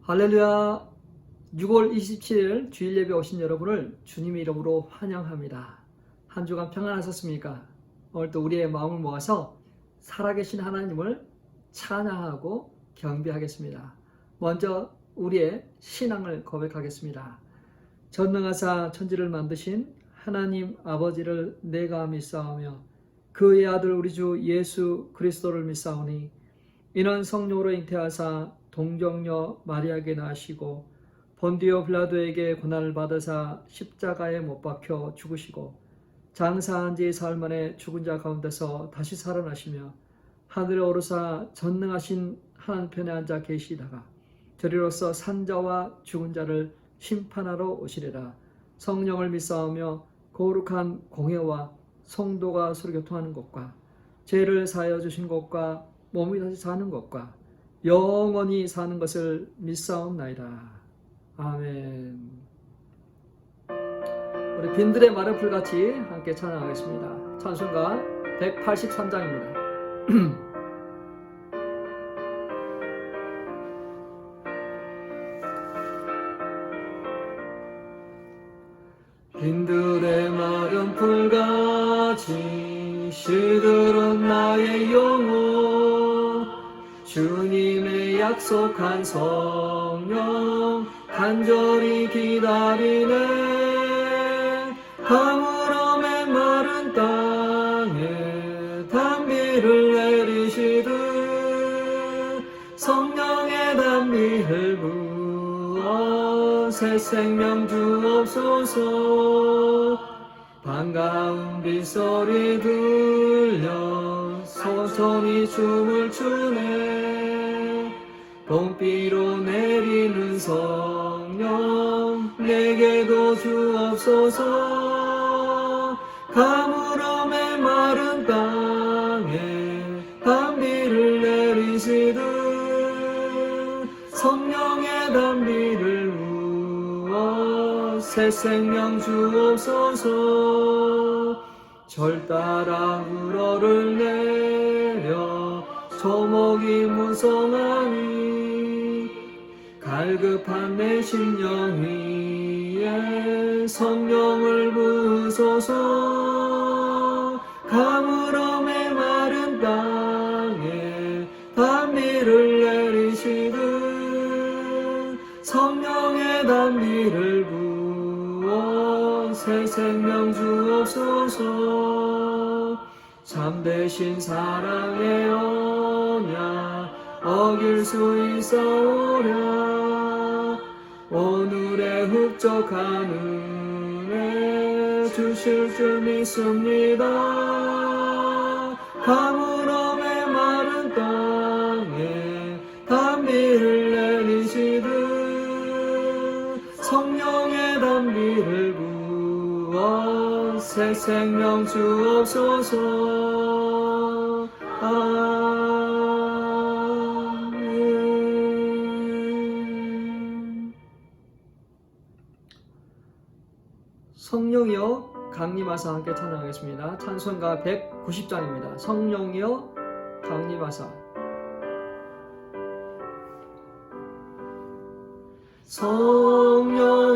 할렐루야. 6월 27일 주일 예배 오신 여러분을 주님의 이름으로 환영합니다. 한 주간 평안하셨습니까? 오늘 또 우리의 마음을 모아서 살아계신 하나님을 찬양하고 경배하겠습니다. 먼저 우리의 신앙을 고백하겠습니다. 전능하사 천지를 만드신 하나님 아버지를 내가 믿사오며 그의 아들 우리 주 예수 그리스도를 믿사오니 이는 성령으로 잉태하사 동정녀 마리아에게 나시고 본디오 빌라도에게 고난을 받으사 십자가에 못 박혀 죽으시고 장사한 지 사흘 만에 죽은 자 가운데서 다시 살아나시며 하늘에 오르사 전능하신 하늘편에 앉아 계시다가 저리로서 산자와 죽은 자를 심판하러 오시리라. 성령을 믿사오며 거룩한 공회와 성도가 서로 교통하는 것과 죄를 사하여 주신 것과 몸이 다시 사는 것과 영원히 사는 것을 믿사옵나이다. 아멘. 우리 빈들의 마른 같이 함께 찬양하겠습니다. 찬송가 183장입니다. 빈들의 마른 풀같이 시들은 나의 영혼 주님의 약속한 성령 간절히 기다리네. 가물음의 마른 땅에 단비를 내리시듯 성령의 단비를 부어 새 생명 주옵소서. 반가운 빗소리 들려 서서히 춤을 추네. 봄비로 내리는 성령 내게도 주옵소서. 가물음의 마른 땅에 단비를 내리시듯 성령의 단비를 부어 새 생명 주옵소서. 절 따라 우러를 내려 조목이 무성하니 갈급한 내 심령 위에 성령을 부으소서. 가물음의 마른 땅에 단비를 내리시듯 성령의 단비를 부어 새 생명 주옵소서. 참되신 사랑의 언약 어길 수 있사오랴. 오늘의 흡족한 은혜 주실 줄 믿습니다. 가물음의 마른 땅에 단비를 내리시듯 성령의 단비를 부어 새 생명 주옵소서. 아멘. 성령이여 강림하사 함께 찬양하겠습니다. 찬송가 190장입니다. 성령이여 강림하사. 성령이여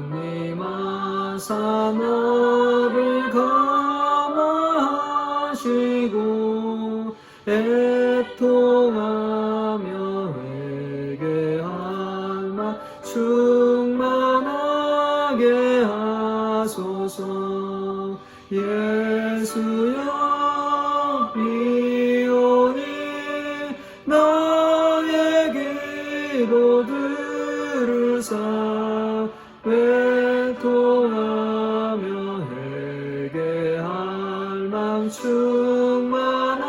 강림하사 나를 감화하시고 애통하며 회개할 만 충만하게 하소서. 예수여 비오니 나에게 기도 들으사 애통하며 회개할 만 충만하게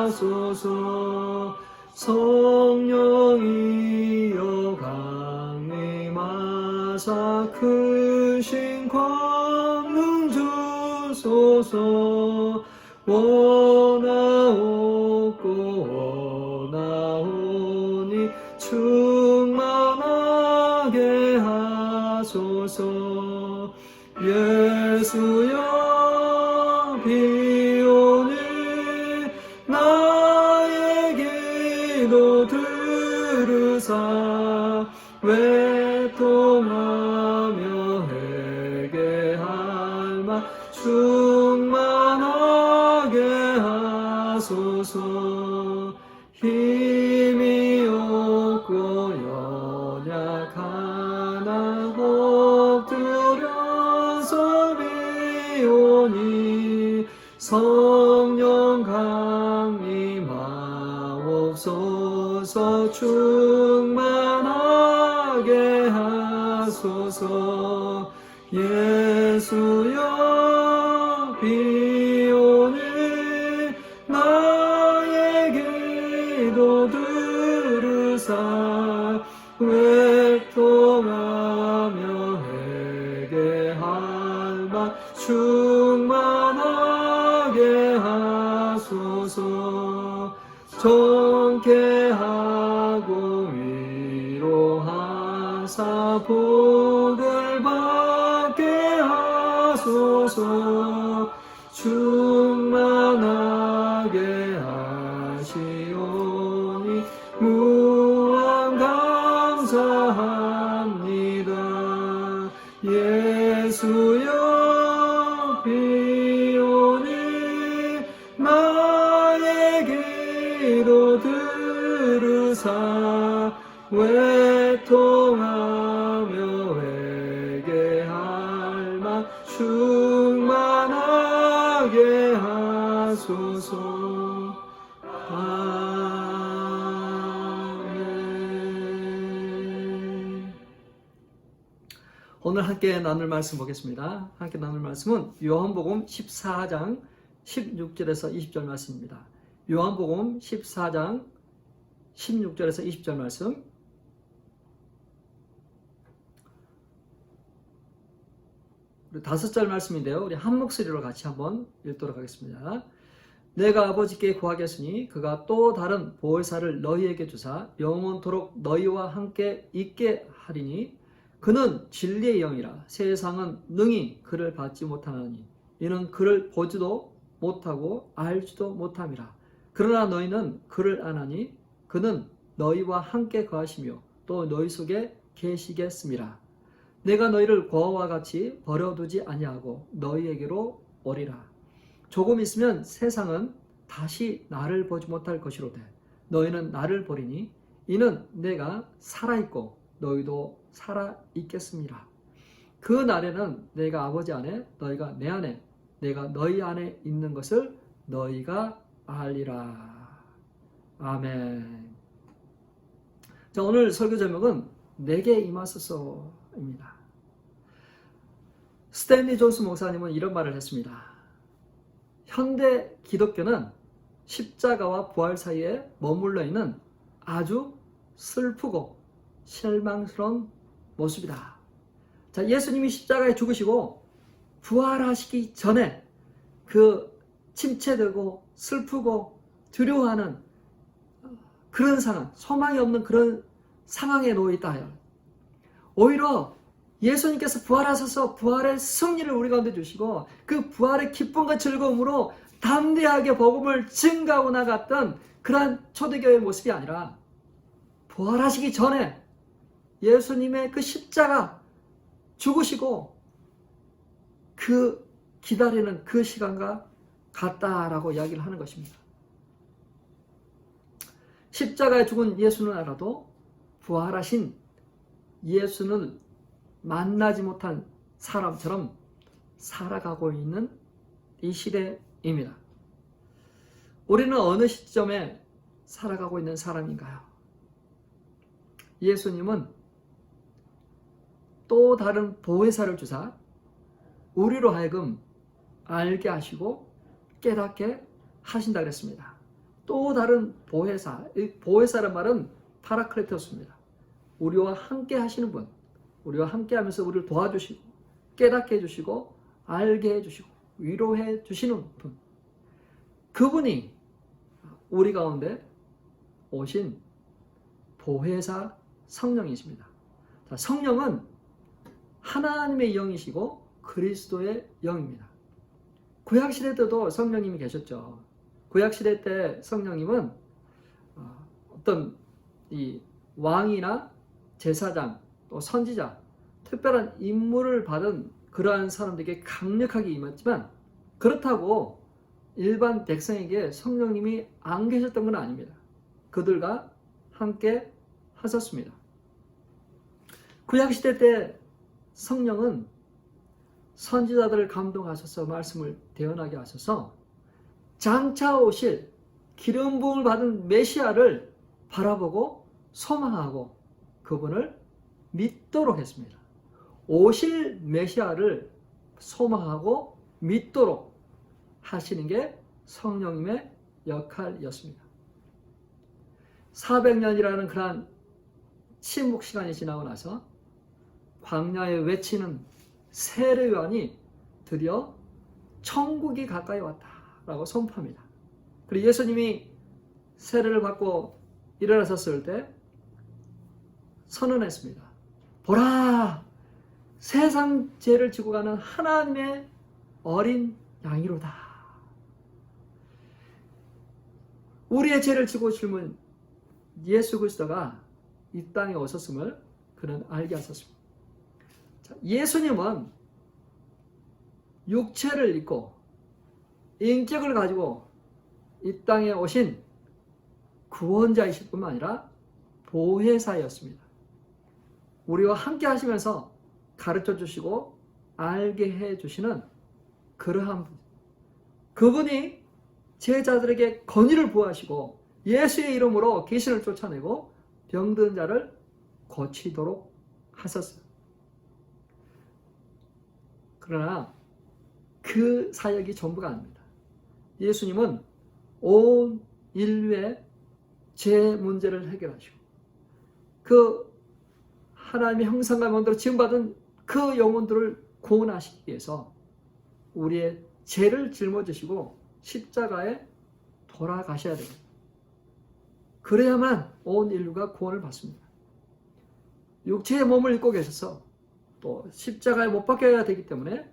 하소서. 성령이여 강림하사 크신 권능 주소서. 원하옵고 충만하게 하소서. 예수여 비오니 나에게 두르사 외통하며 회개할 마 충만하게 하소서. 힘이 없고 연약하나 엎드려서 비오니 성령 강림하옵소서. 충만하게 하소서. 예수여 비오니 나의 기도 들으사 외통하며 회개할 마 충만하게 하소서. 정케하고 위로하사 복을 받게 하소서. 충만하게 하시오니 무한 감사합니다. 예수여 비오니 나의 기도 들으사 외통하며 회개할 마 충만하게 하소서. 아멘. 오늘 함께 나눌 말씀 보겠습니다. 함께 나눌 말씀은 요한복음 14장 16절에서 20절 말씀입니다. 요한복음 14장 16절에서 20절 말씀. 우리 5절 말씀인데요. 우리 한 목소리로 같이 한번 읽도록 하겠습니다. 내가 아버지께 구하겠으니 그가 또 다른 보혜사를 너희에게 주사 영원토록 너희와 함께 있게 하리니 그는 진리의 영이라. 세상은 능히 그를 받지 못하나니 이는 그를 보지도 못하고 알지도 못함이라. 그러나 너희는 그를 아나니 그는 너희와 함께 거하시며 또 너희 속에 계시겠음이라. 내가 너희를 고아와 같이 버려두지 아니하고 너희에게로 오리라. 조금 있으면 세상은 다시 나를 보지 못할 것이로되 너희는 나를 보리니 이는 내가 살아있고 너희도 살아있겠습니다. 그 날에는 내가 아버지 안에 너희가 내 안에 내가 너희 안에 있는 것을 너희가 알리라. 아멘. 자, 오늘 설교 제목은 내게 임하소서입니다. 스탠리 존스 목사님은 이런 말을 했습니다. 현대 기독교는 십자가와 부활 사이에 머물러 있는 아주 슬프고 실망스러운 모습이다. 자, 예수님이 십자가에 죽으시고 부활하시기 전에 그 침체되고 슬프고 두려워하는 그런 상황, 소망이 없는 그런 상황에 놓여 있다. 오히려 예수님께서 부활하셔서 부활의 승리를 우리 가운데 주시고 그 부활의 기쁨과 즐거움으로 담대하게 복음을 증가하고 나갔던 그러한 초대교회의 모습이 아니라 부활하시기 전에 예수님의 그 십자가 죽으시고 그 기다리는 그 시간과 같다라고 이야기를 하는 것입니다. 십자가에 죽은 예수는 알아도 부활하신 예수는 만나지 못한 사람처럼 살아가고 있는 이 시대입니다. 우리는 어느 시점에 살아가고 있는 사람인가요? 예수님은 또 다른 보혜사를 주사 우리로 하여금 알게 하시고 깨닫게 하신다 그랬습니다. 또 다른 보혜사, 이 보혜사란 말은 파라클레토스입니다. 우리와 함께 하시는 분, 우리와 함께 하면서 우리를 도와주시고 깨닫게 해주시고 알게 해주시고 위로해 주시는 분, 그분이 우리 가운데 오신 보혜사 성령이십니다. 자, 성령은 하나님의 영이시고 그리스도의 영입니다. 구약시대 때도 성령님이 계셨죠. 구약시대 때 성령님은 어떤 이 왕이나 제사장, 또 선지자, 특별한 임무를 받은 그러한 사람들에게 강력하게 임했지만 그렇다고 일반 백성에게 성령님이 안 계셨던 건 아닙니다. 그들과 함께 하셨습니다. 구약시대 때 성령은 선지자들을 감동하셔서 말씀을 대언하게 하셔서 장차 오실 기름 부음을 받은 메시아를 바라보고 소망하고 그분을 믿도록 했습니다. 오실 메시아를 소망하고 믿도록 하시는 게 성령님의 역할이었습니다. 400년이라는 그러한 침묵 시간이 지나고 나서 광야에 외치는 세례요한이 드디어 천국이 가까이 왔다라고 선포합니다. 그리고 예수님이 세례를 받고 일어나셨을 때 선언했습니다. 보라! 세상 죄를 지고 가는 하나님의 어린 양이로다. 우리의 죄를 지고 짊은 예수 그리스도가 이 땅에 오셨음을 그는 알게 하셨습니다. 자, 예수님은 육체를 입고 인격을 가지고 이 땅에 오신 구원자이실 뿐만 아니라 보혜사였습니다. 우리와 함께 하시면서 가르쳐 주시고 알게 해 주시는 그러한 분. 그분이 제자들에게 권위를 부어하시고 예수의 이름으로 귀신을 쫓아내고 병든 자를 고치도록 하셨어요. 그러나 그 사역이 전부가 아닙니다. 예수님은 온 인류의 죄 문제를 해결하시고 그 하나님의 형상과 모델로 지음받은 그 영혼들을 구원하시기 위해서 우리의 죄를 짊어지시고 십자가에 돌아가셔야 됩니다. 그래야만 온 인류가 구원을 받습니다. 육체의 몸을 입고 계셔서 또 십자가에 못 박혀야 되기 때문에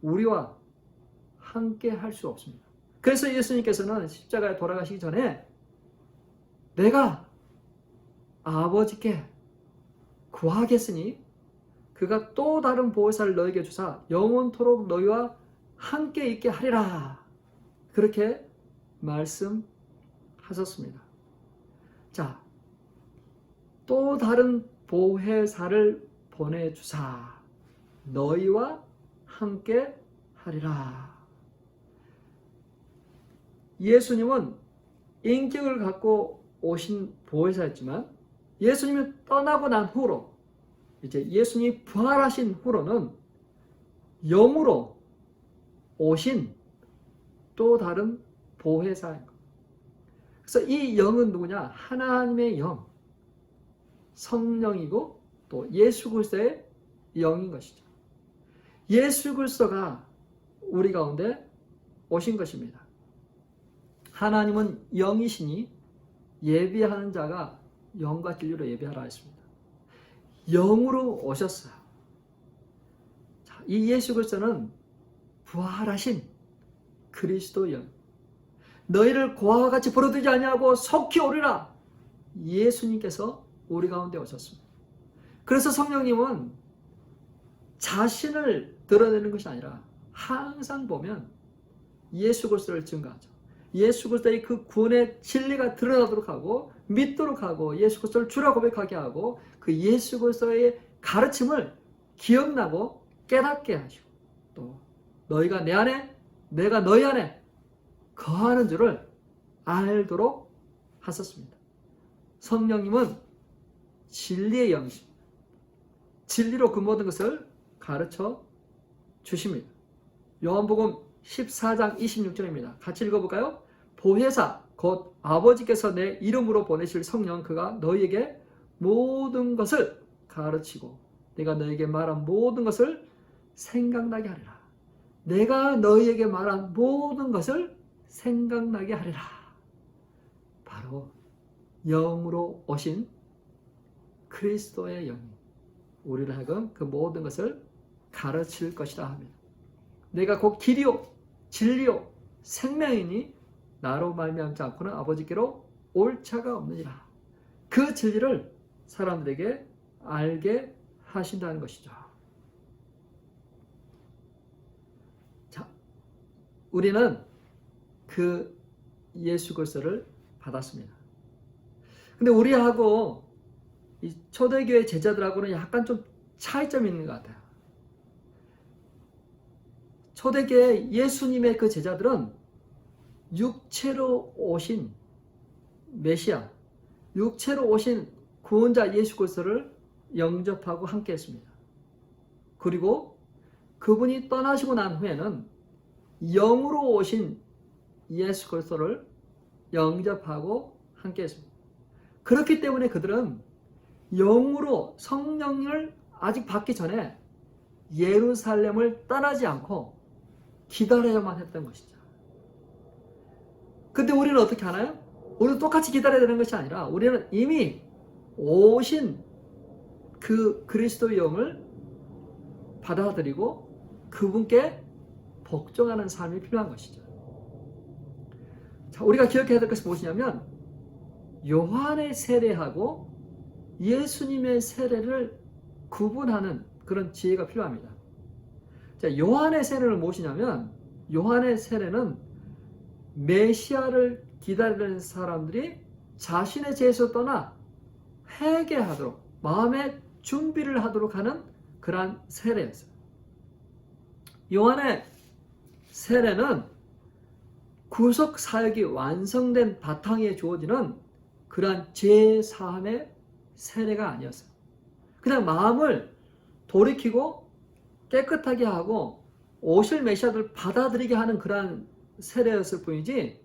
우리와 함께 할 수 없습니다. 그래서 예수님께서는 십자가에 돌아가시기 전에 내가 아버지께 구하겠으니 그가 또 다른 보혜사를 너에게 주사 영원토록 너희와 함께 있게 하리라. 그렇게 말씀하셨습니다. 자, 또 다른 보혜사를 보내주사 너희와 함께 하리라. 예수님은 인격을 갖고 오신 보혜사였지만 예수님이 떠나고 난 후로 이제 예수님이 부활하신 후로는 영으로 오신 또 다른 보혜사예요. 그래서 이 영은 누구냐? 하나님의 영, 성령이고 또 예수 그리스도의 영인 것이죠. 예수 그리스도가 우리 가운데 오신 것입니다. 하나님은 영이시니 예비하는 자가 영과 진리로 예비하라 했습니다. 영으로 오셨어요. 자, 이 예수 그리스도는 부활하신 그리스도 영. 너희를 고아와 같이 버려두지 아니하고 속히 오리라. 예수님께서 우리 가운데 오셨습니다. 그래서 성령님은 자신을 드러내는 것이 아니라 항상 보면 예수 그리스도를 증거하죠. 예수 그리스도의 그 구원의 진리가 드러나도록 하고 믿도록 하고 예수 그리스도를 주라 고백하게 하고 그 예수 그리스도의 가르침을 기억나고 깨닫게 하시고 또 너희가 내 안에 내가 너희 안에 거하는 줄을 알도록 하셨습니다. 성령님은 진리의 영이십니다. 진리로 그 모든 것을 가르쳐 주십니다. 요한복음 14장 26절입니다. 같이 읽어볼까요? 보혜사 곧 아버지께서 내 이름으로 보내실 성령 그가 너희에게 모든 것을 가르치고 내가 너희에게 말한 모든 것을 생각나게 하리라. 내가 너희에게 말한 모든 것을 생각나게 하리라. 바로 영으로 오신 그리스도의 영이 우리를 하여금 그 모든 것을 가르칠 것이라 합니다. 내가 곧 길이요 진리요 생명이니 나로 말미암지 않고는 아버지께로 올 자가 없느니라. 그 진리를 사람들에게 알게 하신다는 것이죠. 자, 우리는 그 예수 그리스도를 받았습니다. 근데 우리하고 이 초대교회 제자들하고는 약간 좀 차이점이 있는 것 같아요. 초대교회 예수님의 그 제자들은 육체로 오신 메시아, 육체로 오신 구원자 예수 그리스도를 영접하고 함께 했습니다. 그리고 그분이 떠나시고 난 후에는 영으로 오신 예수 그리스도를 영접하고 함께 했습니다. 그렇기 때문에 그들은 영으로 성령을 아직 받기 전에 예루살렘을 떠나지 않고 기다려야만 했던 것이죠. 근데 우리는 어떻게 하나요? 우리는 똑같이 기다려야 되는 것이 아니라 우리는 이미 오신 그 그리스도의 영을 받아들이고 그분께 복종하는 삶이 필요한 것이죠. 자, 우리가 기억해야 될 것이 무엇이냐면 요한의 세례하고 예수님의 세례를 구분하는 그런 지혜가 필요합니다. 자, 요한의 세례는 무엇이냐면 요한의 세례는 메시아를 기다리는 사람들이 자신의 죄에서 떠나 회개하도록 마음의 준비를 하도록 하는 그러한 세례였어요. 요한의 세례는 구속 사역이 완성된 바탕에 주어지는 그러한 죄사함의 세례가 아니었어요. 그냥 마음을 돌이키고 깨끗하게 하고 오실 메시아를 받아들이게 하는 그러한 세례였을 뿐이지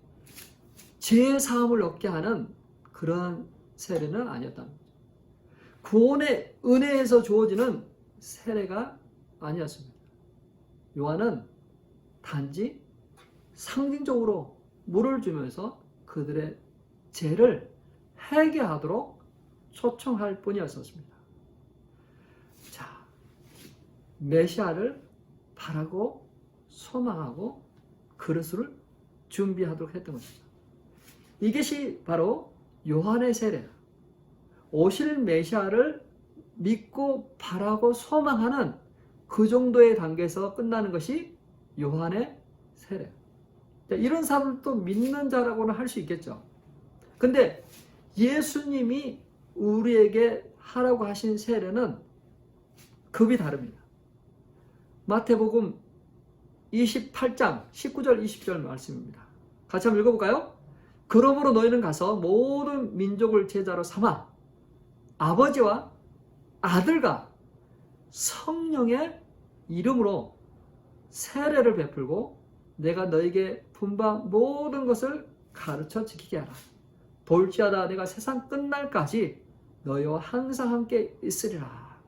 죄사함을 얻게 하는 그런 세례는 아니었다는 거죠. 구원의 은혜에서 주어지는 세례가 아니었습니다. 요한은 단지 상징적으로 물을 주면서 그들의 죄를 회개하도록 초청할 뿐이었습니다. 자, 메시아를 바라고 소망하고 그릇을 준비하도록 했던 것이죠. 이것이 바로 요한의 세례, 오실 메시아를 믿고 바라고 소망하는 그 정도의 단계에서 끝나는 것이 요한의 세례. 이런 사람도 믿는 자라고는 할 수 있겠죠. 근데 예수님이 우리에게 하라고 하신 세례는 급이 다릅니다. 마태복음 28장 19절 20절 말씀입니다. 같이 한번 읽어볼까요? 그러므로 너희는 가서 모든 민족을 제자로 삼아 아버지와 아들과 성령의 이름으로 세례를 베풀고 내가 너에게 분바 모든 것을 가르쳐 지키게 하라. 볼지어다 내가 세상 끝날까지 너희와 항상 함께 있으리라.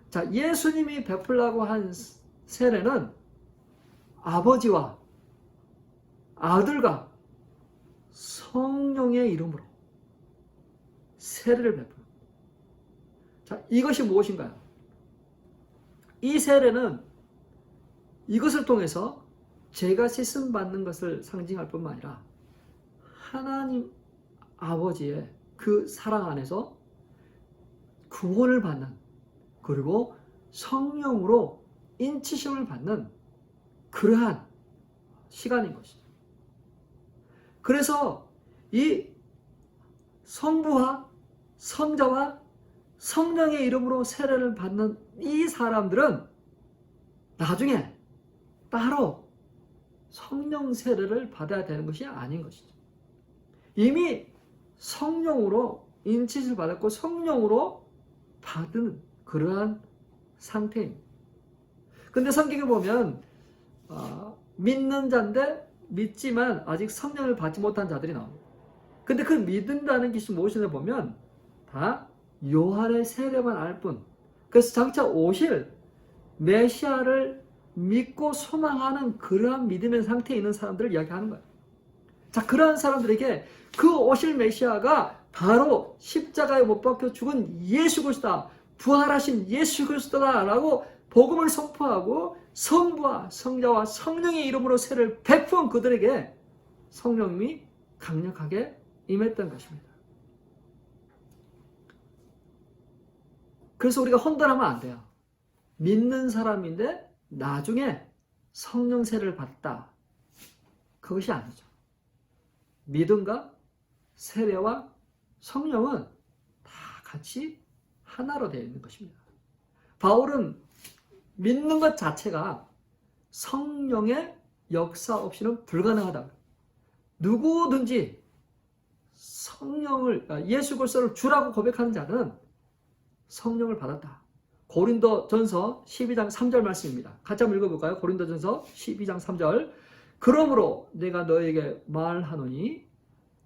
자, 예수님이 베풀라고 한 세례는 아버지와 아들과 성령의 이름으로 세례를 베풀. 자, 이것이 무엇인가요? 이 세례는 이것을 통해서 죄가 씻음 받는 것을 상징할 뿐만 아니라 하나님 아버지의 그 사랑 안에서 구원을 받는, 그리고 성령으로 인치심을 받는 그러한 시간인 것이죠. 그래서 이 성부와 성자와 성령의 이름으로 세례를 받는 이 사람들은 나중에 따로 성령 세례를 받아야 되는 것이 아닌 것이죠. 이미 성령으로 인치를 받았고 성령으로 받은 그러한 상태입니다. 근데 성경에 보면 믿는 자인데 믿지만 아직 성령을 받지 못한 자들이 나옵니다. 근데 그 믿는다는 것이 무엇이냐 보면 다 요한의 세례만 알 뿐. 그래서 장차 오실 메시아를 믿고 소망하는 그러한 믿음의 상태에 있는 사람들을 이야기하는 거예요. 자, 그러한 사람들에게 그 오실 메시아가 바로 십자가에 못 박혀 죽은 예수 그리스도다, 부활하신 예수 그리스도다 라고 복음을 선포하고 성부와 성자와 성령의 이름으로 세례를 베푼 그들에게 성령님이 강력하게 임했던 것입니다. 그래서 우리가 혼돈하면 안 돼요. 믿는 사람인데 나중에 성령 세례를 받다. 그것이 아니죠. 믿음과 세례와 성령은 다 같이 하나로 되어 있는 것입니다. 바울은 믿는 것 자체가 성령의 역사 없이는 불가능하다. 누구든지 성령을, 예수 그리스도를 주라고 고백하는 자는 성령을 받았다. 고린도전서 12장 3절 말씀입니다. 같이 한번 읽어볼까요? 고린도전서 12장 3절. 그러므로 내가 너에게 말하노니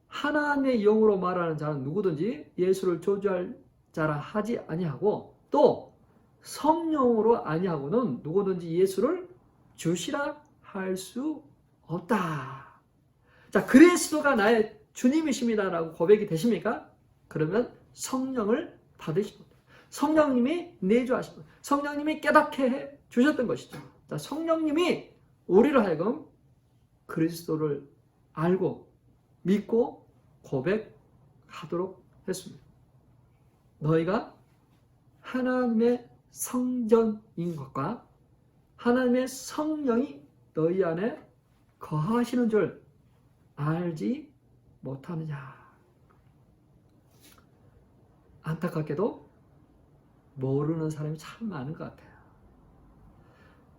하나님의 영으로 말하는 자는 누구든지 예수를 저주할 자라 하지 아니하고 또 성령으로 아니하고는 누구든지 예수를 주시라 할 수 없다. 자, 그리스도가 나의 주님이십니다라고 고백이 되십니까? 그러면 성령을 받으시고 성령님이 내주하시고 성령님이 깨닫게 해 주셨던 것이죠. 자, 성령님이 우리를 하여금 그리스도를 알고 믿고 고백하도록 했습니다. 너희가 하나님의 성전인 것과 하나님의 성령이 너희 안에 거하시는 줄 알지 못하느냐. 안타깝게도 모르는 사람이 참 많은 것 같아요.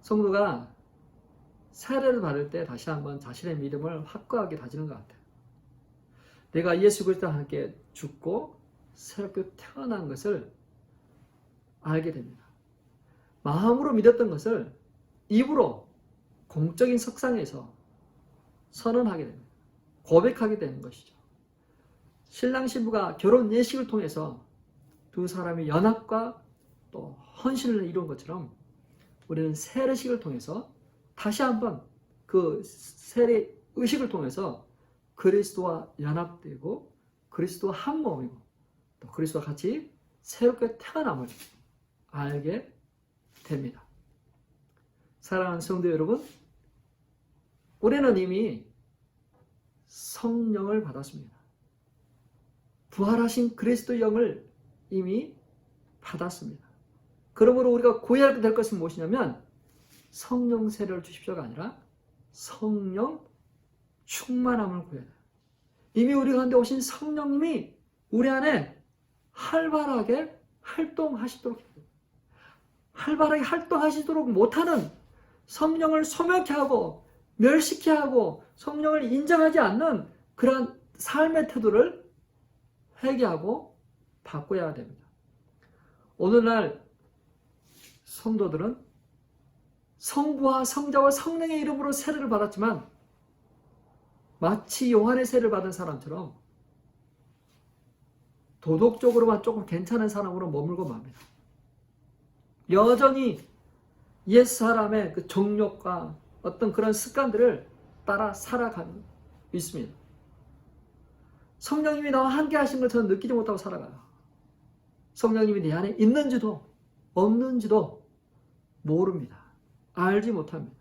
성도가 세례를 받을 때 다시 한번 자신의 믿음을 확고하게 다지는 것 같아요. 내가 예수 그리스도와 함께 죽고 새롭게 태어난 것을 알게 됩니다. 마음으로 믿었던 것을 입으로 공적인 석상에서 선언하게 됩니다. 고백하게 되는 것이죠. 신랑 신부가 결혼 예식을 통해서 두 사람의 연합과 또 헌신을 이룬 것처럼 우리는 세례식을 통해서 다시 한번 그 세례 의식을 통해서 그리스도와 연합되고 그리스도와 한 몸이고 또 그리스도와 같이 새롭게 태어남을 알게 됩니다. 사랑하는 성도 여러분, 우리는 이미 성령을 받았습니다. 부활하신 그리스도 영을 이미 받았습니다. 그러므로 우리가 구해야 될 것은 무엇이냐면 성령 세례를 주십시오가 아니라 성령 충만함을 구해야 돼요. 이미 우리 가운데 오신 성령님이 우리 안에 활발하게 활동하시도록 해요. 활발하게 활동하시도록 못하는 성령을 소멸케 하고 멸시케 하고 성령을 인정하지 않는 그러한 삶의 태도를 회개하고 바꿔야 됩니다. 오늘날 성도들은 성부와 성자와 성령의 이름으로 세례를 받았지만 마치 요한의 세례를 받은 사람처럼 도덕적으로만 조금 괜찮은 사람으로 머물고 맙니다. 여전히 옛사람의 그 정욕과 어떤 그런 습관들을 따라 살아가고 있습니다. 성령님이 나와 함께 하신 걸 저는 느끼지 못하고 살아가요. 성령님이 내 안에 있는지도 없는지도 모릅니다. 알지 못합니다.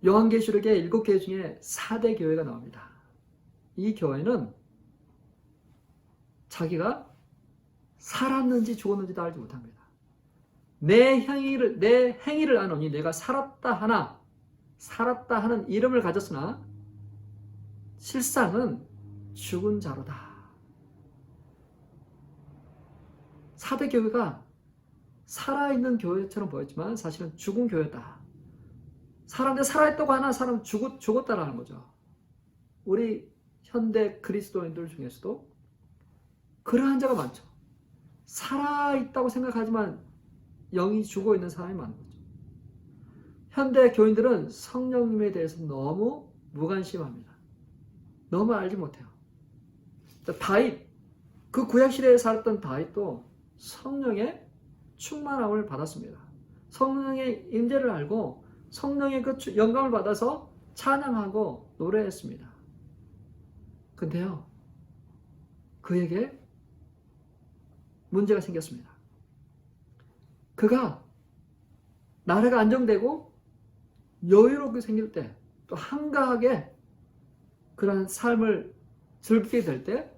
요한계시록의 7개 중에 4대 교회가 나옵니다. 이 교회는 자기가 살았는지 죽었는지도 알지 못합니다. 내 행위를 아노니 내가 살았다 하는 이름을 가졌으나 실상은 죽은 자로다. 4대 교회가 살아있는 교회처럼 보였지만 사실은 죽은 교회다. 사람들 살아있다고 하나 사람 죽었다라는 거죠. 우리 현대 그리스도인들 중에서도 그러한 자가 많죠. 살아있다고 생각하지만 영이 죽어있는 사람이 많은 거죠. 현대 교인들은 성령님에 대해서 너무 무관심합니다. 너무 알지 못해요. 다윗, 그 구약시대에 살았던 다윗도 성령의 충만함을 받았습니다. 성령의 임재를 알고 성령의 그 영감을 받아서 찬양하고 노래했습니다. 근데요, 그에게 문제가 생겼습니다. 그가 나라가 안정되고 여유롭게 생길 때, 또 한가하게 그런 삶을 즐기게 될 때,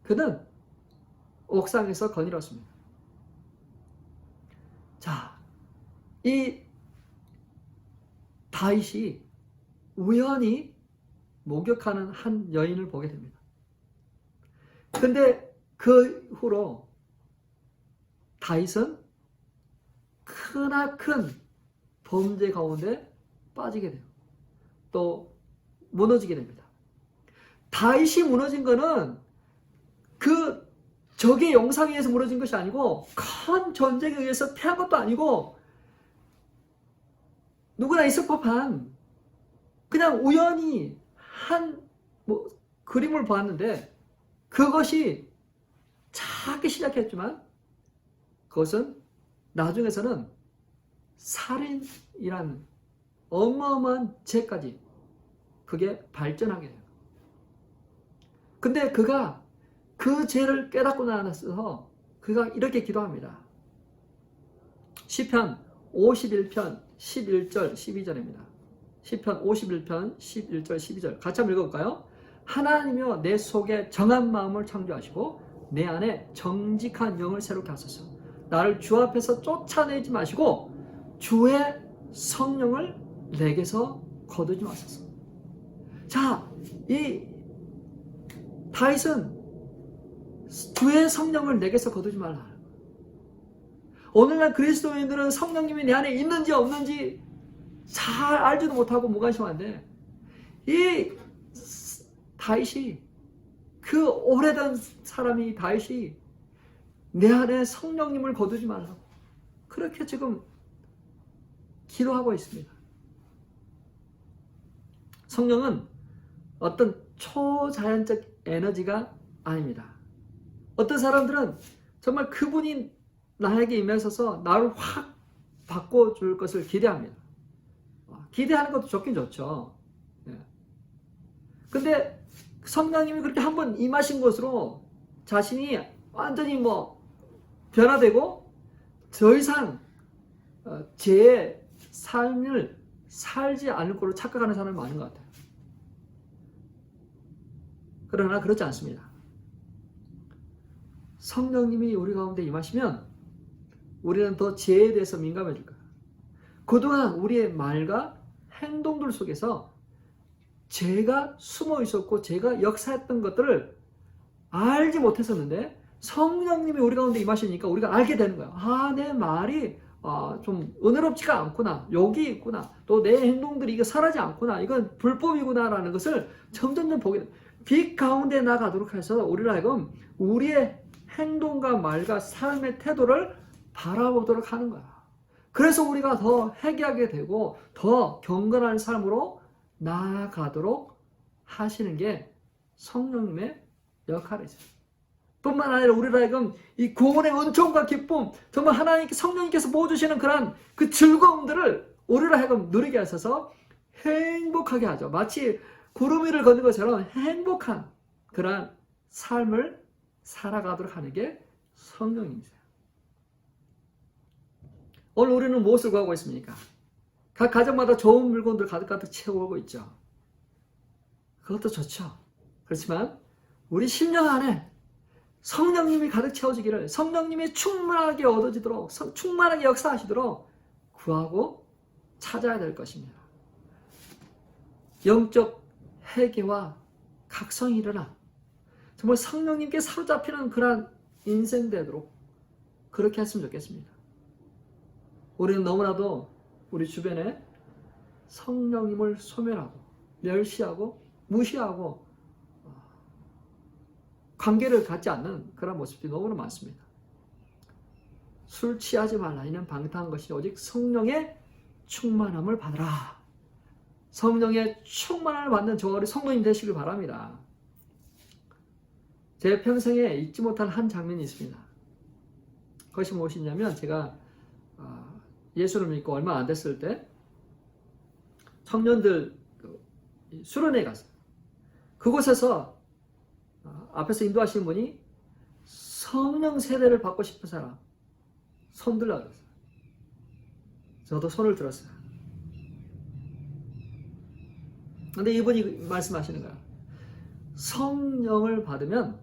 그는 옥상에서 거닐었습니다. 자, 이 다윗이 우연히 목욕하는 한 여인을 보게 됩니다. 근데 그 후로 다윗은 크나큰 범죄 가운데 빠지게 돼요. 또 무너지게 됩니다. 다윗이 무너진 거는 그 적의 영상에 의해서 무너진 것이 아니고 큰 전쟁에 의해서 패한 것도 아니고 누구나 있을 법한 그냥 우연히 한 그림을 보았는데 그것이 작게 시작했지만 그것은 나중에서는 살인이라는 어마어마한 죄까지 그게 발전하게 돼요. 근데 그가 그 죄를 깨닫고 나서 그가 이렇게 기도합니다. 시편 51편 11절 12절입니다. 시편 51편 11절 12절 같이 한번 읽어볼까요? 하나님이여 내 속에 정한 마음을 창조하시고 내 안에 정직한 영을 새롭게 하소서. 나를 주 앞에서 쫓아내지 마시고 주의 성령을 내게서 거두지 마소서. 자, 이 다윗은 주의 성령을 내게서 거두지 말라. 오늘날 그리스도인들은 성령님이 내 안에 있는지 없는지 잘 알지도 못하고 무관심한데 이 다윗이 그 오래된 사람이 다윗이 내 안에 성령님을 거두지 말라고 그렇게 지금 기도하고 있습니다. 성령은 어떤 초자연적 에너지가 아닙니다. 어떤 사람들은 정말 그분이 나에게 임하셔서 나를 확 바꿔줄 것을 기대합니다. 기대하는 것도 좋긴 좋죠. 근데 성령님이 그렇게 한번 임하신 것으로 자신이 완전히 변화되고 더 이상 제 삶을 살지 않을 거로 착각하는 사람이 많은 것 같아요. 그러나 그렇지 않습니다. 성령님이 우리 가운데 임하시면 우리는 더 죄에 대해서 민감해질 거예요. 그동안 우리의 말과 행동들 속에서 죄가 숨어 있었고 죄가 역사했던 것들을 알지 못했었는데 성령님이 우리 가운데 임하시니까 우리가 알게 되는 거예요. 아, 내 말이 좀 은혜롭지가 않구나. 여기 있구나. 또 내 행동들이 이게 선하지 않구나. 이건 불법이구나라는 것을 점점점 보게 돼요. 빛 가운데 나가도록 해서 우리를 하여금 우리의 행동과 말과 삶의 태도를 바라보도록 하는 거야. 그래서 우리가 더 회개하게 되고 더 경건한 삶으로 나아가도록 하시는 게 성령님의 역할이죠. 뿐만 아니라 우리를 하여금 이 구원의 은총과 기쁨, 정말 하나님께 성령님께서 보여주시는 그런 그 즐거움들을 우리를 하여금 누리게 하셔서 행복하게 하죠. 마치 구름 위를 걷는 것처럼 행복한 그런 삶을 살아가도록 하는 게 성령님이세요. 오늘 우리는 무엇을 구하고 있습니까? 각 가정마다 좋은 물건들 가득가득 채워오고 있죠. 그것도 좋죠. 그렇지만 우리 심령 안에 성령님이 가득 채워지기를, 성령님이 충만하게 얻어지도록, 충만하게 역사하시도록 구하고 찾아야 될 것입니다. 영적 회개와 각성이 일어나 정말 성령님께 사로잡히는 그러한 인생 되도록 그렇게 했으면 좋겠습니다. 우리는 너무나도 우리 주변에 성령님을 소멸하고 멸시하고 무시하고 관계를 갖지 않는 그런 모습들이 너무나 많습니다. 술 취하지 말라. 이는 방탕한 것이 오직 성령의 충만함을 받으라. 성령의 충만함을 받는 저와 우리 성도님 되시길 바랍니다. 제 평생에 잊지 못할 한 장면이 있습니다. 그것이 무엇이냐면 제가 예수를 믿고 얼마 안 됐을 때 청년들 수련회 갔어요. 그곳에서 앞에서 인도하시는 분이 성령 세례를 받고 싶은 사람 손 들라 그랬어요. 저도 손을 들었어요. 근데 이분이 말씀하시는 거야. 성령을 받으면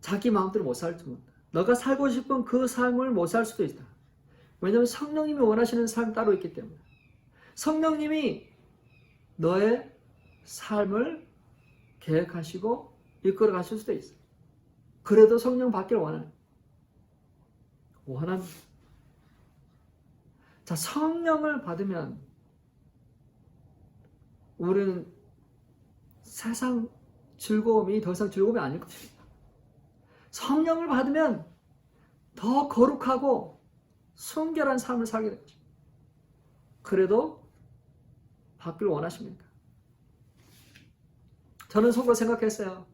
자기 마음대로 못 살지 못한다. 너가 살고 싶은 그 삶을 못 살 수도 있다. 왜냐하면 성령님이 원하시는 삶 따로 있기 때문에. 성령님이 너의 삶을 계획하시고 이끌어 가실 수도 있어. 그래도 성령 받기를 원합니다. 자, 성령을 받으면 우리는 세상 즐거움이 더 이상 즐거움이 아닐 것입니다. 성령을 받으면 더 거룩하고 순결한 삶을 살게 될 것입니다. 그래도 받기를 원하십니까? 저는 속으로 생각했어요.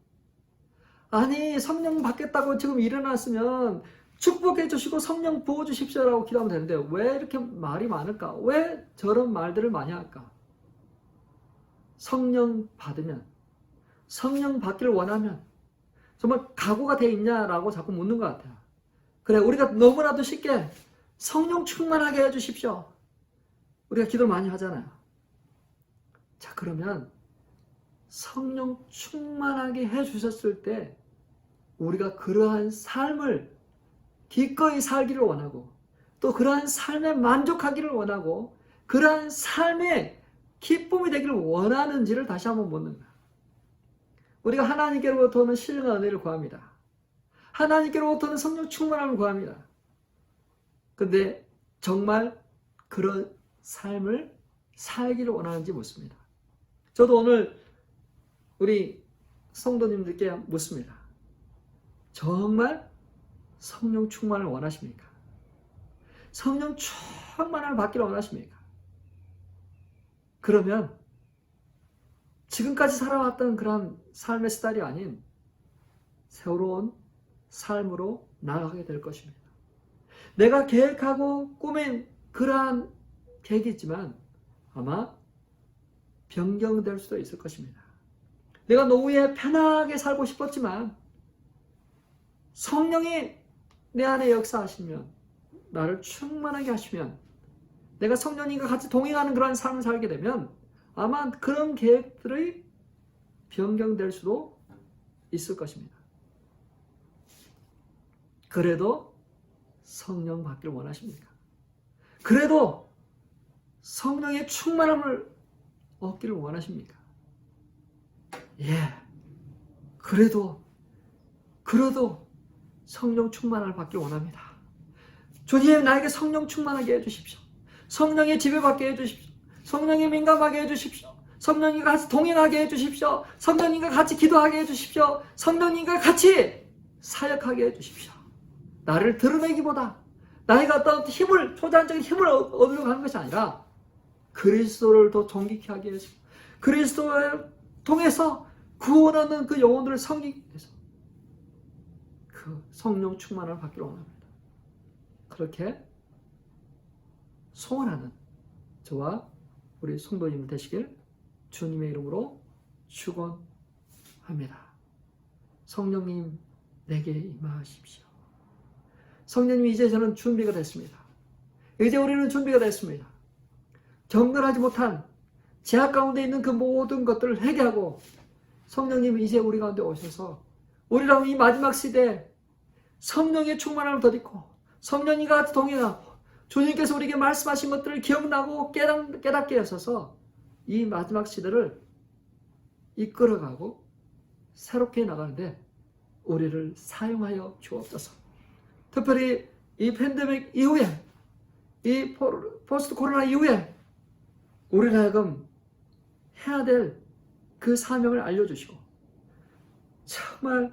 아니, 성령 받겠다고 지금 일어났으면 축복해 주시고 성령 부어 주십시오라고 기도하면 되는데 왜 이렇게 말이 많을까? 왜 저런 말들을 많이 할까? 성령 받으면, 성령 받기를 원하면 정말 각오가 돼 있냐라고 자꾸 묻는 것 같아요. 그래, 우리가 너무나도 쉽게 성령 충만하게 해주십시오. 우리가 기도를 많이 하잖아요. 자, 그러면 성령 충만하게 해주셨을 때 우리가 그러한 삶을 기꺼이 살기를 원하고 또 그러한 삶에 만족하기를 원하고 그러한 삶에 기쁨이 되기를 원하는지를 다시 한번 묻는 거야. 우리가 하나님께로부터는 신령한 은혜를 구합니다. 하나님께로부터는 성령 충만함을 구합니다. 근데 정말 그런 삶을 살기를 원하는지 묻습니다. 저도 오늘 우리 성도님들께 묻습니다. 정말 성령 충만을 원하십니까? 성령 충만을 받기를 원하십니까? 그러면 지금까지 살아왔던 그런 삶의 스타일이 아닌 새로운 삶으로 나아가게 될 것입니다. 내가 계획하고 꾸민 그러한 계획이 있지만 아마 변경될 수도 있을 것입니다. 내가 노후에 편하게 살고 싶었지만 성령이 내 안에 역사하시면 나를 충만하게 하시면 내가 성령님과 같이 동행하는 그런 삶을 살게 되면 아마 그런 계획들이 변경될 수도 있을 것입니다. 그래도 성령 받기를 원하십니까? 그래도 성령의 충만함을 얻기를 원하십니까? 예. 그래도 성령 충만함을 받기를 원합니다. 주님, 나에게 성령 충만하게 해주십시오. 성령의 지배받게 해주십시오. 성령의 민감하게 해주십시오. 성령님과 같이 동행하게 해주십시오. 성령님과 같이 기도하게 해주십시오. 성령님과 같이 사역하게 해주십시오. 나를 드러내기보다 나이가 어떤 힘을, 초자연적인 힘을 얻으려고 하는 것이 아니라 그리스도를 더 존귀케 하게 해주십시오. 그리스도를 통해서 구원하는 그 영혼들을 섬기기 위해서 그 성령 충만을 받기를 원합니다. 그렇게 소원하는 저와 우리 성도님 되시길 주님의 이름으로 축원합니다. 성령님 내게 임하십시오. 성령님, 이제 저는 준비가 됐습니다. 이제 우리는 준비가 됐습니다. 경건하지 못한 제약 가운데 있는 그 모든 것들을 회개하고 성령님이 이제 우리 가운데 오셔서 우리랑 이 마지막 시대에 성령의 충만함을 덧입고 성령님과 같이 동행하고 주님께서 우리에게 말씀하신 것들을 기억나고 깨닫게 하셔서 이 마지막 시대를 이끌어가고 새롭게 나가는데 우리를 사용하여 주옵소서. 특별히 이 팬데믹 이후에, 이 포스트 코로나 이후에 우리를 하여금 해야 될 그 사명을 알려주시고 정말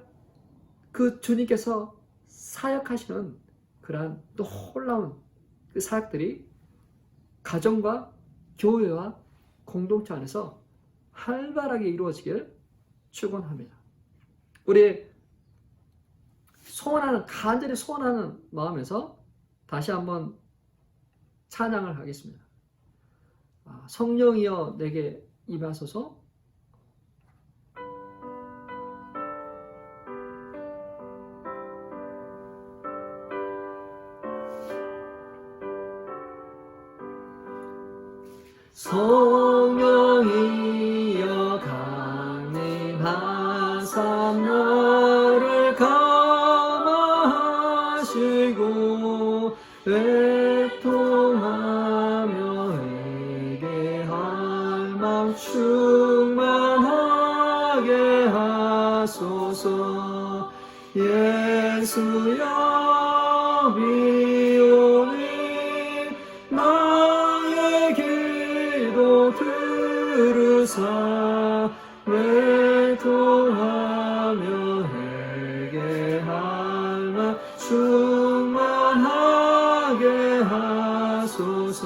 그 주님께서 사역하시는 그러한 놀라운 그 사역들이 가정과 교회와 공동체 안에서 활발하게 이루어지길 축원합니다. 우리 간절히 소원하는 마음에서 다시 한번 찬양을 하겠습니다. 성령이여 내게 임하소서. 성령이여 강림하사 너를 충만하게 하소서. 예수여 비오니 나의 기도 들으사 외통하며 회개할 만 충만하게 하소서.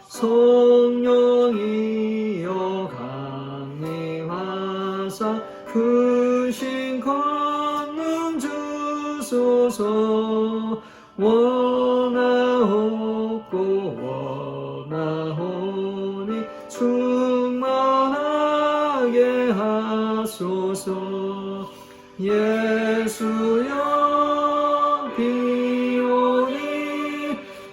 성령이여 강림하사 크신 권능 주소서. 원하옵고 원하오니 충만하게 하소서. 예수여 비오니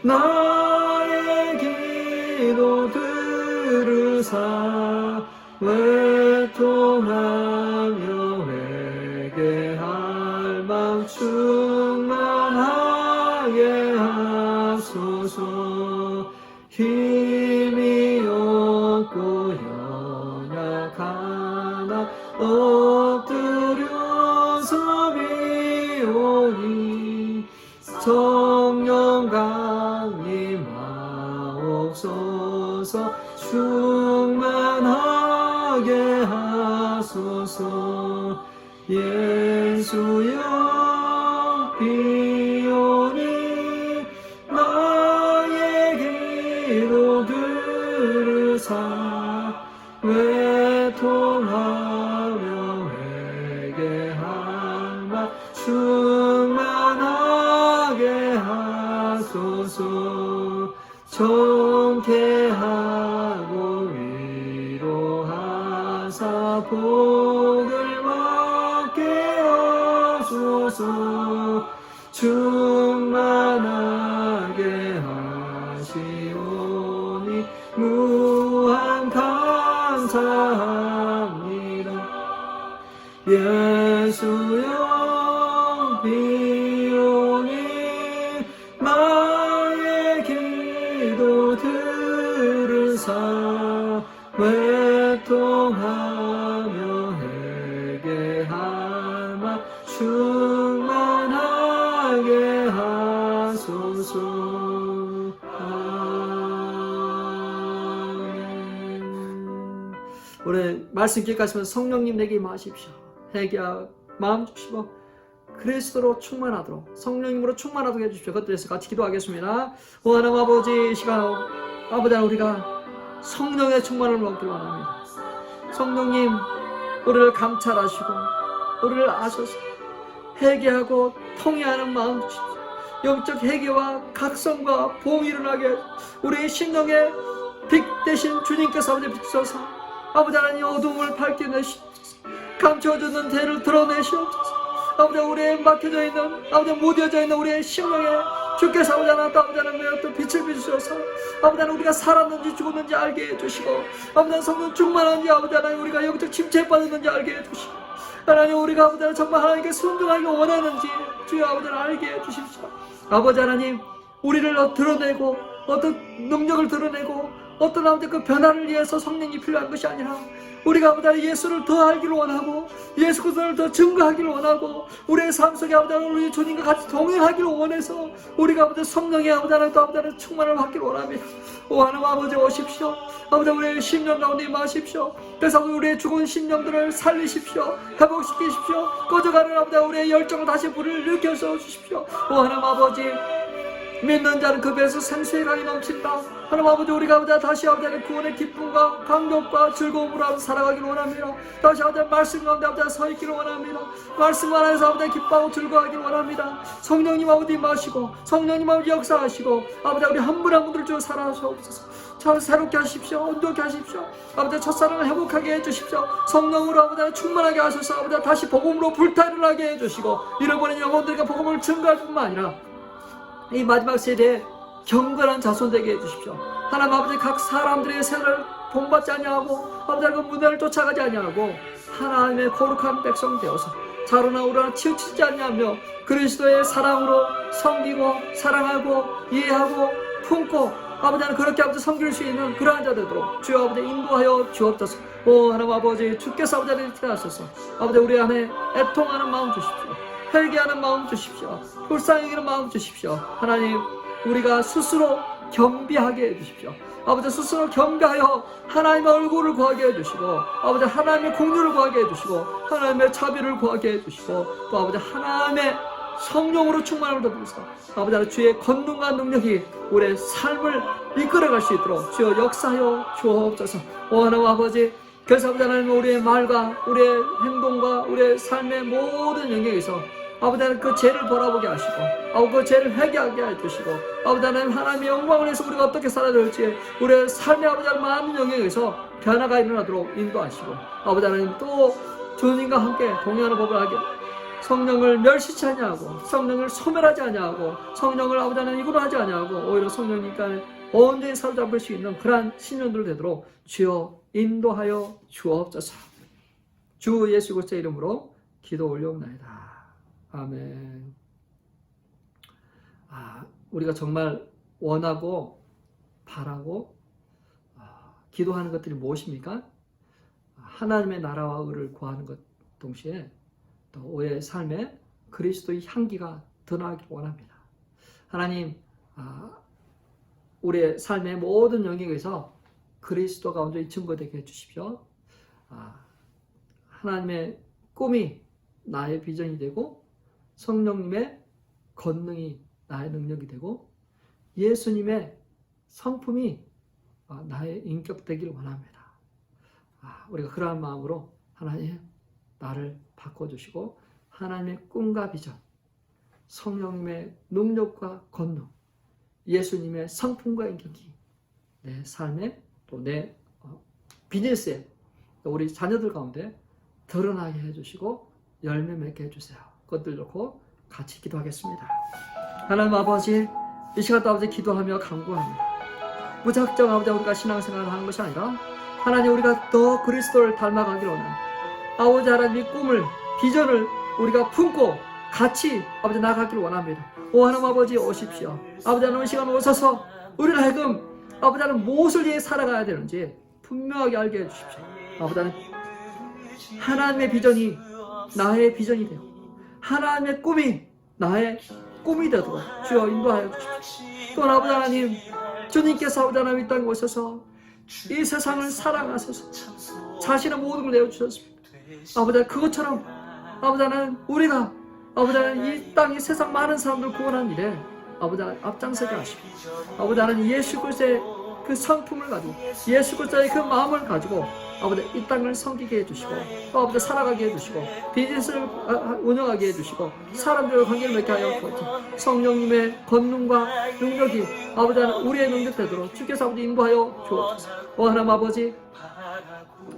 나의 기도 들으사 외통하며 회개할 맘 충만하게 하소서. 힘이 없고 연약하나 엎드려서 비오니 성령 강림하옵소서. 충만하게 하소서. 예수여 비오니 나의 기도 들으사 외통하며 회개할 만 충만하게 하소서. 정케하고 위로하사 복을 받게 하소서. 충만하게 하시오니 무한 감사합니다. 예수여 비오니 나의 기도 들으사 외통하며 회개할 만 충만하게 하소서. 아멘. 올해 말씀 기억하시면서 성령님 내게 임하십시오. 회개와 마음 주시고 그리스도로 충만하도록 성령님으로 충만하도록 해주십시오. 그것들에서 같이 기도하겠습니다. 오 하나님 아버지, 이 시간 아버지 우리가 성령의 충만을 먹기를 원합니다. 성령님 우리를 감찰하시고 우리를 아셔서 회개하고 통회하는 마음 주십시오. 영적 회개와 각성과 보응이 일어나게 우리의 심령에 빛 대신 주님께서 아버지 비추셔서 아버지 하나님 어둠을 밝게 내시옵소서. 감춰졌는 죄를 드러내시옵소서. 아버지 우리의 막혀져 있는 아버지 무뎌져 있는 우리의 심령에 주께서 아버지 하나님 또 아버지 하나님 또 빛을 비추셔서 아버지 하나님 우리가 살았는지 죽었는지 알게 해주시고 아버지 하나님 성령 충만한지 아버지 하나님 우리가 영적 침체에 빠졌는지 알게 해주시고 하나님 우리가 아버지 하나님 정말 하나님께 순종하기 원하는지 주여 아버지 하나님 알게 해주십시오. 아버지 하나님 우리를 드러내고 어떤 능력을 드러내고 어떤 아버지 그 변화를 위해서 성령이 필요한 것이 아니라 우리가 아버지 하나님 예수를 더 알기를 원하고 예수 그리스도를 더 증거하기를 원하고 우리의 삶 속에 아버지 하나님 우리 주님과 같이 동행하기를 원해서 우리가 아버지 성령의 아버지 하나님 또 아버지 하나님 충만을 받기를 원합니다. 오 하나님 아버지 오십시오. 아버지 우리의 심령 가운데 임하십시오. 그래서 우리의 죽은 심령들을 살리십시오. 회복시키십시오. 꺼져가는 아버지 우리의 열정을 다시 불을 일으켜서 주십시오. 오 하나님 아버지 믿는 자는 그 배에서 생수의 강이 넘친다. 하나님 아버지 우리가 아버지 다시 아버지 구원의 기쁨과 감격과 즐거움으로 살아가기를 원합니다. 다시 아버지 말씀 가운데 아버지 서 있기를 원합니다. 말씀 안에서 아버지 기뻐하고 즐거워하기를 원합니다. 성령님 아버지 임하시고 성령님 아버지 역사하시고 아버지 우리 한 분 한 분들 주 살아주옵소서. 저 새롭게 하십시오. 온전케 하십시오. 아버지 첫사랑을 회복하게 해주십시오. 성령으로 아버지 충만하게 하셔서 아버지 다시 복음으로 불타를 하게 해주시고 잃어버린 영혼들과 복음을 증거할 뿐만 아니라 이 마지막 세대에 경건한 자손 되게 해주십시오. 하나님 아버지 각 사람들의 세를 본받지 아니하고 아버지 그 문화를 쫓아가지 아니하고 하나님의 거룩한 백성 되어서 자로나 우러나 치우치지 아니하며 그리스도의 사랑으로 섬기고 사랑하고 이해하고 품고 아버지 하나님 그렇게 아버지 섬길 수 있는 그러한 자 되도록 주여 아버지 인도하여 주옵소서. 하나님 아버지 주께서 아버지 하나님 하소서. 아버지 우리 안에 애통하는 마음 주십시오. 회개하는 마음 주십시오. 불쌍히 여기는 마음 주십시오. 하나님 우리가 스스로 겸비하게 해주십시오. 아버지 스스로 겸비하여 하나님의 얼굴을 구하게 해주시고 아버지 하나님의 공유를 구하게 해주시고 하나님의 자비를 구하게 해주시고 또 아버지 하나님의 성령으로 충만을 더불어서 아버지 하나님 주의 권능과 능력이 우리의 삶을 이끌어갈 수 있도록 주여 역사하여 주옵소서. 하나님 아버지 그래서 아버지 하나님 우리의 말과 우리의 행동과 우리의 삶의 모든 영역에서 아버지 하나님 그 죄를 바라보게 하시고 그 죄를 회개하게 해주시고 아버지 하나님 하나님의 영광을 위해서 우리가 어떻게 살아야 될지 우리의 삶의 아버지 하나님 많은 영역에서 변화가 일어나도록 인도하시고 아버지 하나님 또 주님과 함께 동행하는 법을 하게 성령을 멸시치 아니하고 성령을 소멸하지 아니하고 성령을 아버지 하나님 이구하지 아니하고 오히려 성령님과 온전히 사로잡을 수 있는 그러한 신령들 되도록 주여 인도하여 주옵소서. 주 예수 그리스도의 이름으로 기도 올려옵나이다. 아멘. 우리가 정말 원하고 바라고 기도하는 것들이 무엇입니까? 하나님의 나라와 의를 구하는 것 동시에 또 우리의 삶에 그리스도의 향기가 드러나길 원합니다. 하나님 우리의 삶의 모든 영역에서 그리스도가 온전히 증거되게 해주십시오. 하나님의 꿈이 나의 비전이 되고 성령님의 권능이 나의 능력이 되고 예수님의 성품이 나의 인격 되기를 원합니다. 우리가 그러한 마음으로 하나님 나를 바꿔주시고 하나님의 꿈과 비전, 성령님의 능력과 권능, 예수님의 성품과 인격이 내 삶에 또 내 비즈니스에 우리 자녀들 가운데 드러나게 해주시고 열매 맺게 해주세요. 그것들 놓고 같이 기도하겠습니다. 하나님 아버지 이 시간도 아버지 기도하며 간구합니다. 무작정 아버지 우리가 신앙생활을 하는 것이 아니라 하나님 우리가 더 그리스도를 닮아가기를 원하는 아버지 하나님의 꿈을 비전을 우리가 품고 같이 아버지 나가기를 원합니다. 하나님 아버지 오십시오. 아버지 하나님 시간 오셔서 우리를 하여금 아버지 하나님 무엇을 위해 살아가야 되는지 분명하게 알게 해주십시오. 아버지 하나님 하나님의 비전이 나의 비전이 되고 하나님의 꿈이 나의 꿈이 되도록 주여 인도하여 주십시오. 또 아버지 하나님 주님께서 아버지 하나님 이 땅에 오셔서 이 세상을 사랑하셔서 자신의 모든 걸 내어주셨습니다. 아버지 그것처럼 아버지 하나님 우리가 아버지 하나님 이 땅 이 세상 많은 사람들 구원하는 일에 아버지 하나님 앞장서게 하시고 아버지 하나님 예수 그리스도의 그 성품을 가지고 예수 그리스도의 그 마음을 가지고 아버지 이 땅을 섬기게 해주시고 또 아버지 살아가게 해주시고 비즈니스를 운영하게 해주시고 사람들과 관계를 맺게 하여 주옵소서. 성령님의 권능과 능력이 아버지 하나님 우리의 능력 되도록 주께서 아버지 인도하여 주옵소서. 하나님 아버지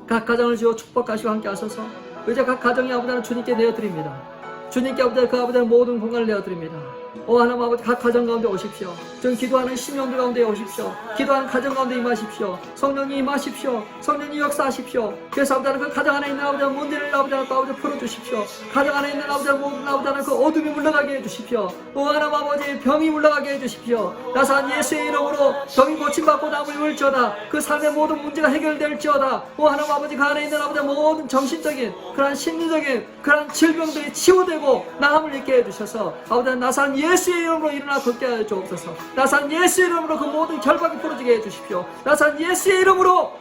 각 가정을 지어 축복하시고 함께 하소서. 이제 각 가정이 아버지 하나님 주님께 내어드립니다. 주님께 아버지 그 아버지 모든 공간을 내어드립니다. 하나님 아버지 각 가정 가운데 오십시오. 지금 기도하는 심령들 가운데 오십시오. 기도하는 가정 가운데 임하십시오. 성령님 임하십시오. 성령님 역사하십시오. 그래서 아버지 하나님 그 가정 안에 있는 아버지 문제를 아버지 하나님 아버지 풀어주십시오. 가정 안에 있는 아버지 모든 아버지 하나님 그 어둠이 물러가게 해주십시오. 하나님 아버지 병이 물러가게 해주십시오. 나사한 예수의 이름으로 병이 고침받고 남을 입을지어다. 그 삶의 모든 문제가 해결될지어다. 하나님 아버지 그 안에 있는 아버지 모든 정신적인 그런 심리적인 그런 질병들이 치유되고 나음을 입게 해주셔서 아버지 나사한 예수의 이름으로 일어나 걷게 하여 주옵소서. 나사한 예수의 이름으로 그 모든 결박이 풀어지게 해주십시오. 나사한 예수의 이름으로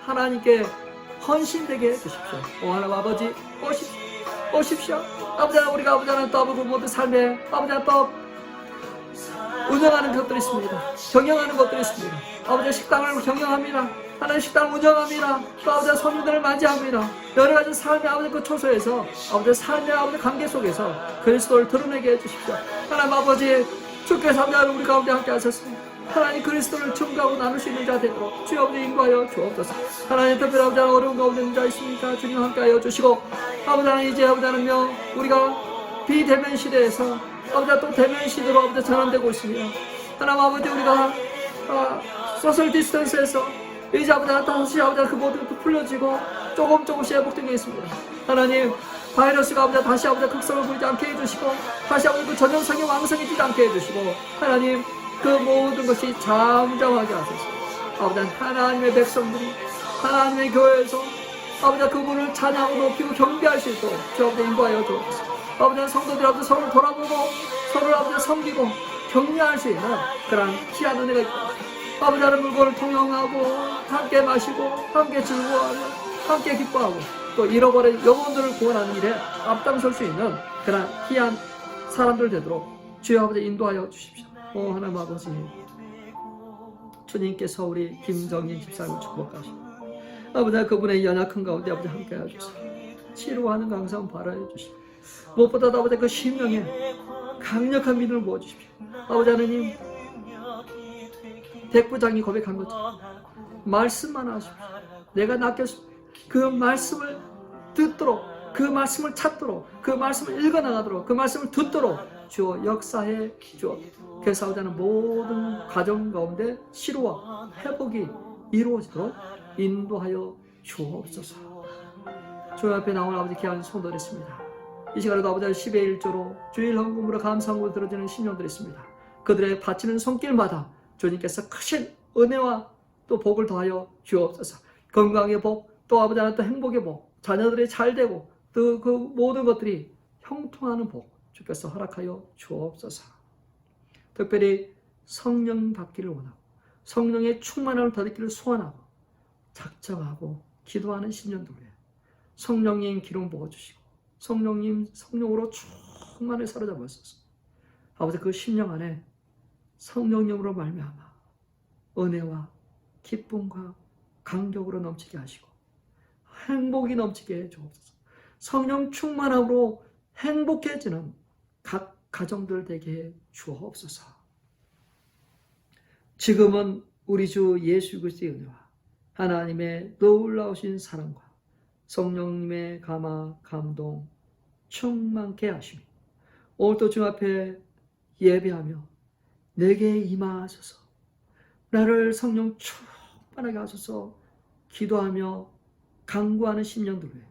하나님께 헌신되게 해주십시오. 하나님 아버지 오십시오. 아버지 우리가 아버지 하나님 또 아버지 모든 삶에 아버지 하나님 또 운영하는 것들이 있습니다. 경영하는 것들이 있습니다. 아버지 식당을 경영합니다. 하나님 식당을 운영합니다. 또 아버지 손님들을 맞이합니다. 여러 가지 삶의 아버지 그 초소에서 아버지 삶의 아버지 관계 속에서 그리스도를 드러내게 해주십시오. 하나님 아버지 주께서 아버지 우리 가운데 함께 하셨습니다. 하나님 그리스도를 증거하고 나눌 수 있는 자 되도록 주여 아버지 인도하여 주옵소서. 하나님 특별히 아버지 어려운 가운데 있는 자 있습니까? 주님 함께 하여 주시고 아버지 하나님 이제 아버지 하나님요 우리가 비대면 시대에서 아버지 또 대면 시대로 아버지 전환되고 있습니다. 하나님 아버지 우리가 소셜 디스턴스에서 이제 아버지 다시 아버지 그 모든 것도 풀려지고 조금씩 회복되게 있습니다. 하나님 바이러스가 아버지 다시 아버지 극성을 부리지 않게 해주시고 다시 아버지 그 전염성이 왕성해지지 않게 해주시고 하나님 그 모든 것이 잠잠하게 하소서. 아버지 하나님의 백성들이 하나님의 교회에서 아버지 그분을 찬양하고 높이고 경배할 수 있도록 주 아버지 인도하여 주옵소서. 아버지 성도들 아버지 서로를 돌아보고 서로를 아버지 섬기고 격려할 수 있는 그런 귀한 은혜가 있고 아버지 하나님 물건을 통용하고 함께 마시고 함께 즐거워하고 함께 기뻐하고 또 잃어버린 영혼들을 구원하는 일에 앞장설 수 있는 그런 귀한 사람들 되도록 주여 아버지 인도하여 주십시오. 오 하나님 아버지 주님께서 우리 김정인 집사님을 축복하시고 아버지 그분의 연약한 가운데 아버지 함께 해주시고 치료하는 강성 발하여 주시고 무엇보다도 아버지 그 심령에 강력한 믿음을 부어주십시오. 아버지 하나님 백부장이 고백한 것처럼 말씀만 하십시오. 내가 낚였습니다. 그 말씀을 듣도록 그 말씀을 찾도록 그 말씀을 읽어나가도록 그 말씀을 듣도록 주어 역사해 주어 그래서 하는 모든 과정 가운데 치료와 회복이 이루어지도록 인도하여 주옵소서. 주 앞에 나온 아버지 귀한 성도들 있습니다. 이 시간에도 아버지 10의 1조로 주일 헌금으로 감사함으로 들어지는 신령들이 있습니다. 그들의 바치는 손길마다 주님께서 크신 은혜와 또 복을 더하여 주옵소서. 건강의 복, 또 아버지 하나 또 행복의 복, 자녀들이 잘 되고 또 그 모든 것들이 형통하는 복 주께서 허락하여 주옵소서. 특별히 성령 받기를 원하고 성령의 충만함을 더듬기를 소원하고 작정하고 기도하는 신년도에 성령님 기름 부어주시고 성령님 성령으로 충만을 사로잡으소서. 아버지 그 심령 안에 성령님으로 말미암아 은혜와 기쁨과 감격으로 넘치게 하시고 행복이 넘치게 해 주옵소서. 성령 충만함으로 행복해지는 각 가정들 되게 해 주옵소서. 지금은 우리 주 예수 그리스도의 은혜와 하나님의 놀라우신 사랑과 성령님의 감화 감동 충만케 하시며 오늘도 주 앞에 예배하며 내게 임하소서. 나를 성령 충만하게 하소서 기도하며 간구하는 심령들 위해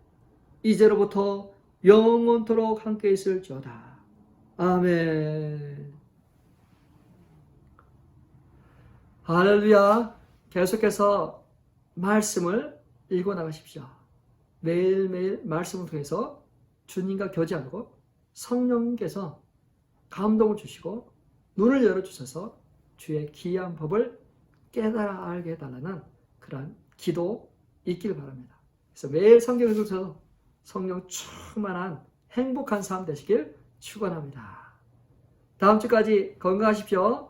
이제로부터 영원토록 함께 있을지어다. 아멘. 할렐루야. 계속해서 말씀을 읽어 나가십시오. 매일매일 말씀을 통해서 주님과 교제하고 성령님께서 감동을 주시고 눈을 열어주셔서 주의 귀한 법을 깨달아 알게 해달라는 그런 기도 있길 바랍니다. 그래서 매일 성경을 읽어서 성령 충만한 행복한 삶 되시길 축원합니다. 다음 주까지 건강하십시오.